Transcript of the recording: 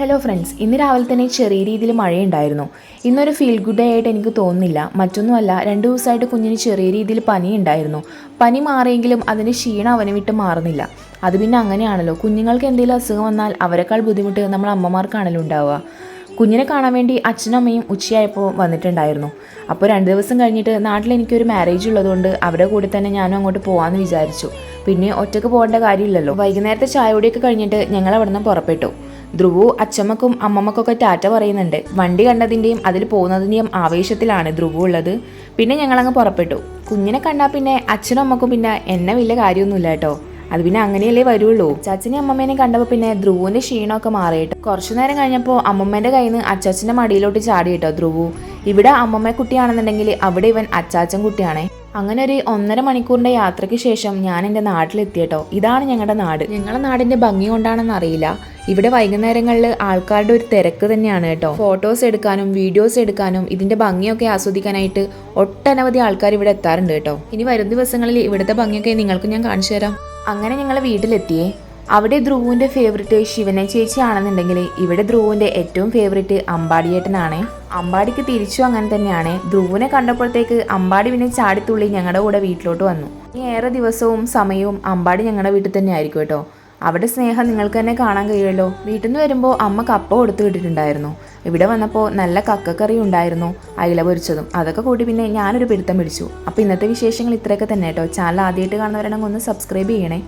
Hello friends, ഇന്ന് രാവിലെ തന്നെ ചെറിയ രീതിയിൽ മഴയുണ്ടായിരുന്നു. ഇന്നൊരു ഫീൽ ഗുഡ് ഡേ ആയിട്ട് എനിക്ക് തോന്നുന്നില്ല. മറ്റൊന്നുമല്ല, 2 ദിവസമായിട്ട് കുഞ്ഞിന് ചെറിയ രീതിയിൽ പനി ഉണ്ടായിരുന്നു. പനി മാറിയെങ്കിലും അതിൻ്റെ ക്ഷീണം അവനെ വിട്ട് മാറുന്നില്ല. അത് പിന്നെ അങ്ങനെയാണല്ലോ, കുഞ്ഞുങ്ങൾക്ക് എന്തെങ്കിലും അസുഖം വന്നാൽ അവരെക്കാൾ ബുദ്ധിമുട്ട് നമ്മൾ അമ്മമാർക്കാണല്ലോ ഉണ്ടാവുക. കുഞ്ഞിനെ കാണാൻ വേണ്ടി അച്ഛനും അമ്മയും ഉച്ചയായപ്പോൾ വന്നിട്ടുണ്ടായിരുന്നു. അപ്പോൾ 2 ദിവസം കഴിഞ്ഞിട്ട് നാട്ടിൽ എനിക്കൊരു മാരേജ് ഉള്ളതുകൊണ്ട് അവരുടെ കൂടെ തന്നെ ഞാനും അങ്ങോട്ട് പോകാമെന്ന് വിചാരിച്ചു. പിന്നെ ഒറ്റയ്ക്ക് പോകേണ്ട കാര്യമില്ലല്ലോ. വൈകുന്നേരത്തെ ചായ കുടിയൊക്കെ കഴിഞ്ഞിട്ട് ഞങ്ങൾ അവിടെ നിന്ന് പുറപ്പെട്ടു. ധ്രുവു അച്ഛമ്മക്കും അമ്മമ്മക്കൊക്കെ ടാറ്റ പറയുന്നുണ്ട്. വണ്ടി കണ്ടതിൻ്റെയും അതിൽ പോകുന്നതിൻ്റെയും ആവേശത്തിലാണ് ധ്രുവു ഉള്ളത്. പിന്നെ ഞങ്ങളങ്ങ് പുറപ്പെട്ടു. കുഞ്ഞിനെ കണ്ടാൽ പിന്നെ അച്ഛനും അമ്മക്കും പിന്നെ എന്നെ വലിയ കാര്യമൊന്നുമില്ല കേട്ടോ. അത് പിന്നെ അങ്ങനെയല്ലേ വരുള്ളൂ. അച്ചാച്ചനെയും അമ്മമ്മേനെയും കണ്ടപ്പോൾ പിന്നെ ധ്രുവുവിൻ്റെ ക്ഷീണമൊക്കെ മാറിയിട്ട് കുറച്ചു നേരം കഴിഞ്ഞപ്പോൾ അമ്മമ്മേൻ്റെ കയ്യിൽ നിന്ന് അച്ചാച്ചൻ്റെ മടിയിലോട്ട് ചാടി കേട്ടോ ധ്രുവു. ഇവിടെ അമ്മമ്മ കുട്ടിയാണെന്നുണ്ടെങ്കിൽ അവിടെ ഇവൻ അച്ചാച്ചൻ കുട്ടിയാണേ. അങ്ങനെ ഒരു 1.5 മണിക്കൂറിൻ്റെ യാത്രയ്ക്ക് ശേഷം ഞാൻ എൻ്റെ നാട്ടിലെത്തിയട്ടോ. ഇതാണ് ഞങ്ങളുടെ നാട്. ഞങ്ങളുടെ നാടിൻ്റെ ഭംഗി കൊണ്ടാണെന്ന് അറിയില്ല, ഇവിടെ വൈകുന്നേരങ്ങളിൽ ആൾക്കാരുടെ ഒരു തിരക്ക് തന്നെയാണ് കേട്ടോ. ഫോട്ടോസ് എടുക്കാനും വീഡിയോസ് എടുക്കാനും ഇതിൻ്റെ ഭംഗിയൊക്കെ ആസ്വദിക്കാനായിട്ട് ഒട്ടനവധി ആൾക്കാർ ഇവിടെ എത്താറുണ്ട് കേട്ടോ. ഇനി വരും ദിവസങ്ങളിൽ ഇവിടുത്തെ ഭംഗിയൊക്കെ നിങ്ങൾക്ക് ഞാൻ കാണിച്ചു തരാം. അങ്ങനെ ഞങ്ങൾ വീട്ടിലെത്തിയേ. അവിടെ ധ്രുവുവിൻ്റെ ഫേവറേറ്റ് ശിവനെ ചേച്ചി ആണെന്നുണ്ടെങ്കിൽ ഇവിടെ ധ്രുവുവിൻ്റെ ഏറ്റവും ഫേവറേറ്റ് അമ്പാടിയേട്ടനാണ്. അമ്പാടിക്ക് തിരിച്ചു അങ്ങനെ തന്നെയാണ്. ധ്രുവുവിനെ കണ്ടപ്പോഴത്തേക്ക് അമ്പാടി പിന്നെ ചാടിത്തുള്ളി ഞങ്ങളുടെ കൂടെ വീട്ടിലോട്ട് വന്നു. ഇനി ഏറെ ദിവസവും സമയവും അമ്പാടി ഞങ്ങളുടെ വീട്ടിൽ തന്നെ ആയിരിക്കും കേട്ടോ. അവിടെ സ്നേഹം നിങ്ങൾക്ക് തന്നെ കാണാൻ കഴിയുമല്ലോ. വീട്ടിൽ നിന്ന് വരുമ്പോൾ അമ്മ കപ്പ കൊടുത്തു വിട്ടിട്ടുണ്ടായിരുന്നു. ഇവിടെ വന്നപ്പോൾ നല്ല കക്കക്കറി ഉണ്ടായിരുന്നു, അയില പൊരിച്ചതും. അതൊക്കെ കൂട്ടി പിന്നെ ഞാനൊരു പിടുത്തം പിടിച്ചു. അപ്പോൾ ഇന്നത്തെ വിശേഷങ്ങൾ ഇത്രയൊക്കെ തന്നെ കേട്ടോ. ചാനൽ ആദ്യമായിട്ട് കാണുന്നവരാണെങ്കിൽ ഒന്ന് സബ്സ്ക്രൈബ് ചെയ്യണേ.